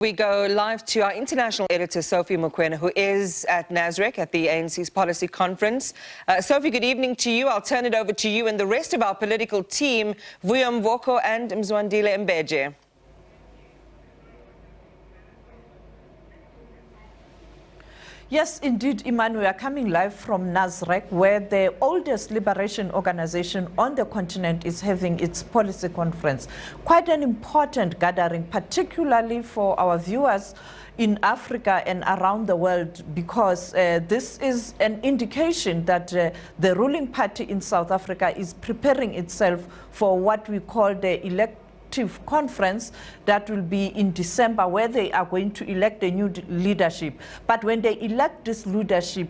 We go live to our international editor, Sophie Mokoena, who is at Nasrec at the ANC's Policy Conference. Sophie, good evening to you. I'll turn it over to you and the rest of our political team, Vuyo, Mvoko and Mzwandile Mbeje. Yes, indeed, Iman, we are coming live from Nasrec, where the oldest liberation organization on the continent is having its policy conference. Quite an important gathering, particularly for our viewers in Africa and around the world, because this is an indication that the ruling party in South Africa is preparing itself for what we call the conference that will be in December, where they are going to elect a new leadership. But when they elect this leadership,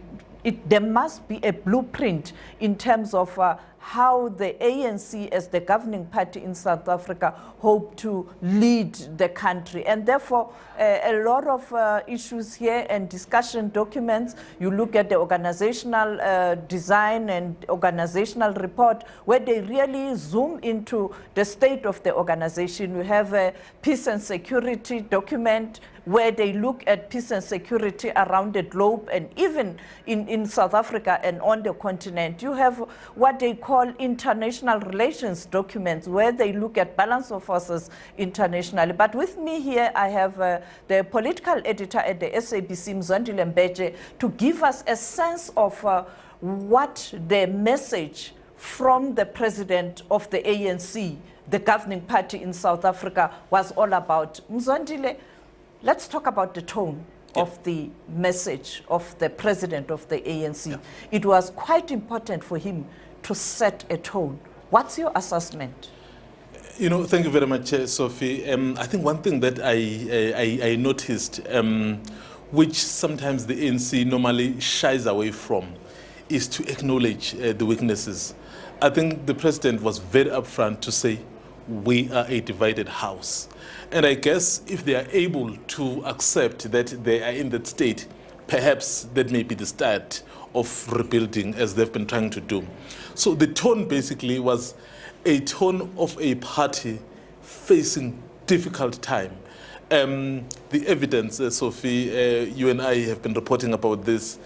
there must be a blueprint in terms of how the ANC as the governing party in South Africa hope to lead the country. And therefore, a lot of issues here and discussion documents. You look at the organizational design and organizational report, where they really zoom into the state of the organization. You have a peace and security document, where they look at peace and security around the globe and even in South Africa and on the continent. You have what they call international relations documents, where they look at balance of forces internationally. But with me here, I have the political editor at the SABC, Mzwandile Mbeje, to give us a sense of what the message from the president of the ANC, the governing party in South Africa, was all about. Mzwandile, let's talk about the tone of the message of the president of the ANC. It was quite important for him to set a tone. What's your assessment? You know, thank you very much, Sophie. I think one thing that I noticed, which sometimes the ANC normally shies away from, is to acknowledge the weaknesses. I think the president was very upfront to say, we are a divided house. And I guess if they are able to accept that they are in that state, perhaps that may be the start of rebuilding, as they've been trying to do. So the tone basically was a tone of a party facing difficult time. The evidence, Sophie, you and I have been reporting about this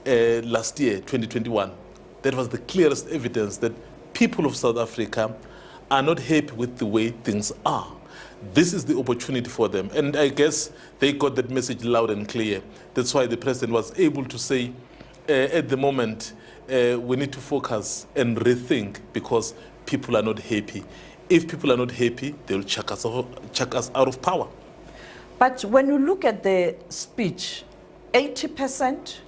last year, 2021. That was the clearest evidence that people of South Africa are not happy with the way things are. This is the opportunity for them. And I guess they got that message loud and clear. That's why the president was able to say, at the moment, we need to focus and rethink, because people are not happy. If people are not happy, they'll chuck us out of power. But when you look at the speech, 80%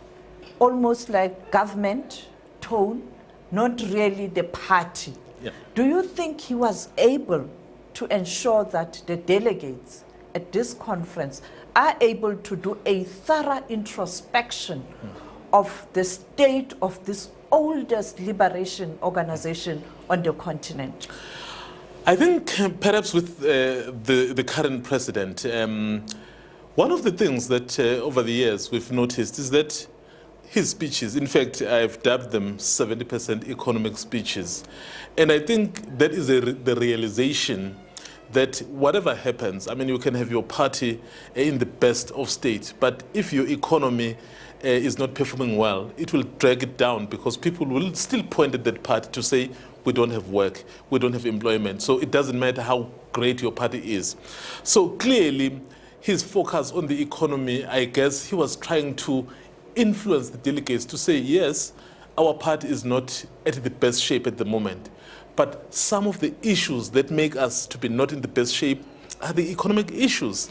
almost like government tone, not really the party. Yeah. Do you think he was able to ensure that the delegates at this conference are able to do a thorough introspection of the state of this oldest liberation organization on the continent? I think perhaps with the current president, one of the things that over the years we've noticed is that his speeches, in fact, I've dubbed them 70% economic speeches. And I think that is the realization that whatever happens, I mean, you can have your party in the best of state, but if your economy is not performing well, it will drag it down, because people will still point at that party to say, we don't have work, we don't have employment. So it doesn't matter how great your party is. So clearly, his focus on the economy, I guess he was trying to influence the delegates to say, yes, our party is not at the best shape at the moment, but some of the issues that make us to be not in the best shape are the economic issues.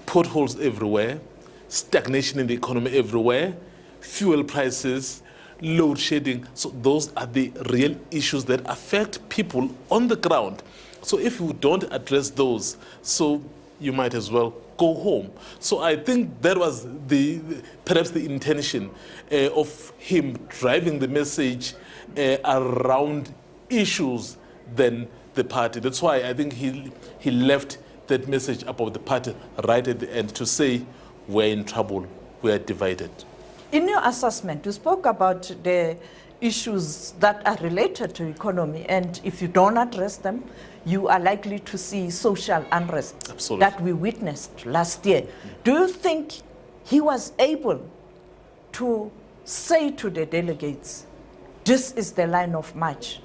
Potholes everywhere, stagnation in the economy everywhere, fuel prices, load shedding. So those are the real issues that affect people on the ground. So if you don't address those, so you might as well go home. So I think that was perhaps the intention of him driving the message around issues than the party. That's why I think he left that message about the party right at the end to say, we're in trouble, we're divided. In your assessment, you spoke about the issues that are related to economy, and if you don't address them, you are likely to see social unrest. Absolutely. That we witnessed last year. Do you think he was able to say to the delegates, this is the line of march?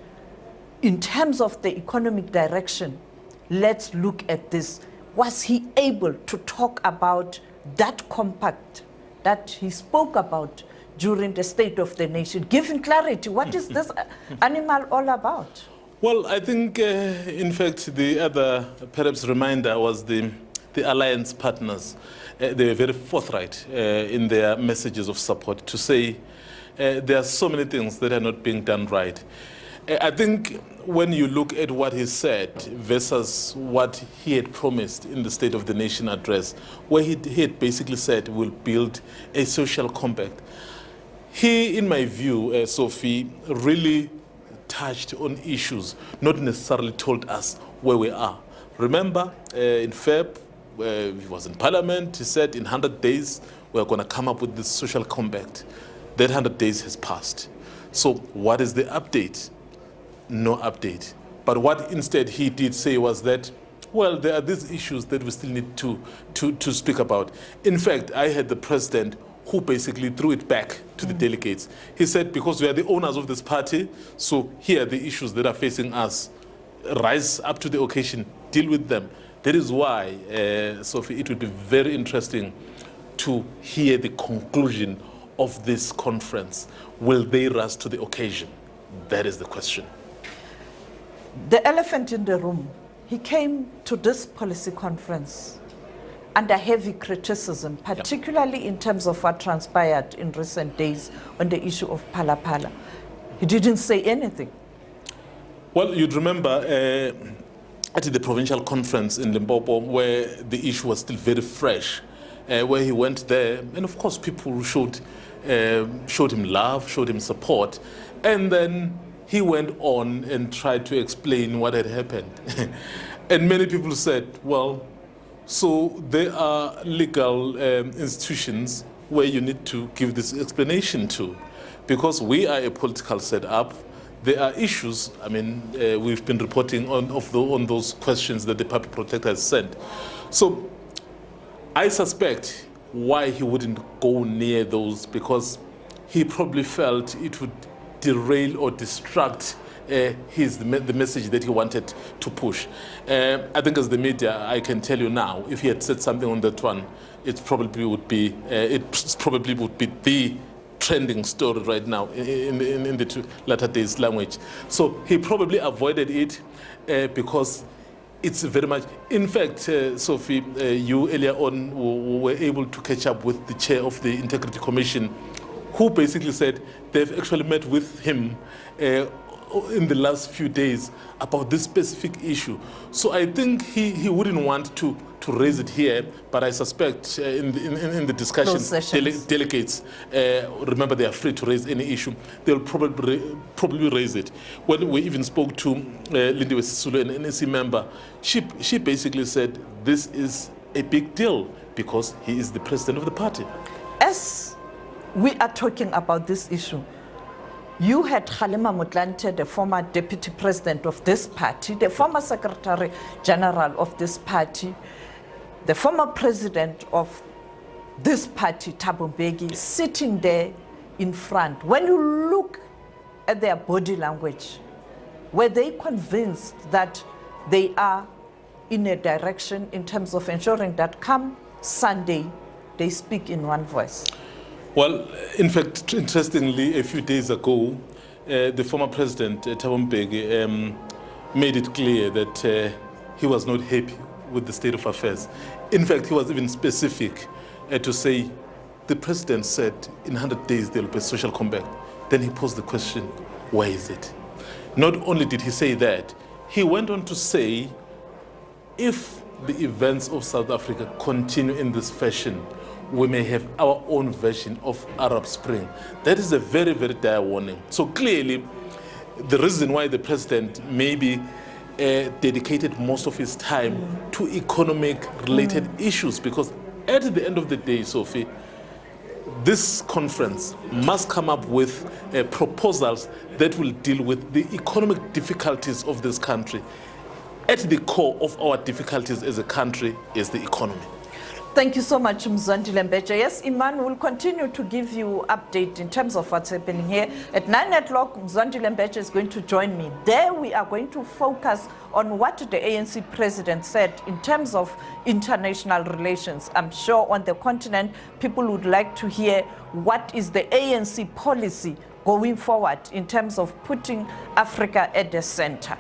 In terms of the economic direction, let's look at this. Was he able to talk about that compact that he spoke about during the State of the Nation, giving clarity? What is this animal all about? Well, I think, in fact, the other perhaps reminder was the alliance partners. They were very forthright in their messages of support to say there are so many things that are not being done right. I think when you look at what he said versus what he had promised in the State of the Nation address, where he had basically said we'll build a social compact, he, in my view, Sophie, really touched on issues, not necessarily told us where we are. Remember, in Feb, he was in Parliament, he said in 100 days we're going to come up with this social compact. That 100 days has passed. So what is the update? No update. But what instead he did say was that, well, there are these issues that we still need to speak about. In fact, I had the president who basically threw it back to the delegates. He said, because we are the owners of this party, so here are the issues that are facing us. Rise up to the occasion, deal with them. That is why, Sophie, it would be very interesting to hear the conclusion of this conference. Will they rise to the occasion? That is the question. The elephant in the room, he came to this policy conference under heavy criticism, particularly in terms of what transpired in recent days on the issue of Phala Phala. He didn't say anything. Well, you'd remember at the provincial conference in Limpopo, where the issue was still very fresh, where he went there, and of course people showed him love, showed him support, and then he went on and tried to explain what had happened. And many people said, well, so there are legal institutions where you need to give this explanation to, because we are a political setup. There are issues. I mean, we've been reporting on those questions that the public protector has sent. So I suspect why he wouldn't go near those, because he probably felt it would derail or distract the message that he wanted to push. I think as the media, I can tell you now, if he had said something on that one, it probably would be the trending story right now in the latter days language. So he probably avoided it because it's very much, in fact, Sophie, you earlier on were able to catch up with the chair of the Integrity Commission, who basically said they've actually met with him in the last few days about this specific issue. So I think he wouldn't want to raise it here, but I suspect in the discussion, delegates, remember they are free to raise any issue, they'll probably raise it. When we even spoke to Lindiwe Sisulu, an NEC member, she basically said this is a big deal because he is the president of the party. As we are talking about this issue, you had Kgalema Motlanthe, the former deputy president of this party, the former secretary general of this party, the former president of this party, Thabo Mbeki, sitting there in front. When you look at their body language, were they convinced that they are in a direction in terms of ensuring that come Sunday, they speak in one voice? Well, in fact, interestingly, a few days ago, the former president, Thabo Mbeki, made it clear that he was not happy with the state of affairs. In fact, he was even specific to say, the president said in 100 days there will be a social compact. Then he posed the question, where is it? Not only did he say that, he went on to say, if the events of South Africa continue in this fashion, we may have our own version of Arab Spring. That is a very, very dire warning. So clearly, the reason why the president maybe dedicated most of his time to economic-related issues, because at the end of the day, Sophie, this conference must come up with proposals that will deal with the economic difficulties of this country. At the core of our difficulties as a country is the economy. Thank you so much, Mzwandile Mbeje. Yes, Iman will continue to give you update in terms of what's happening here. At 9 o'clock, Mzwandile Mbeje is going to join me. There we are going to focus on what the ANC president said in terms of international relations. I'm sure on the continent, people would like to hear what is the ANC policy going forward in terms of putting Africa at the center.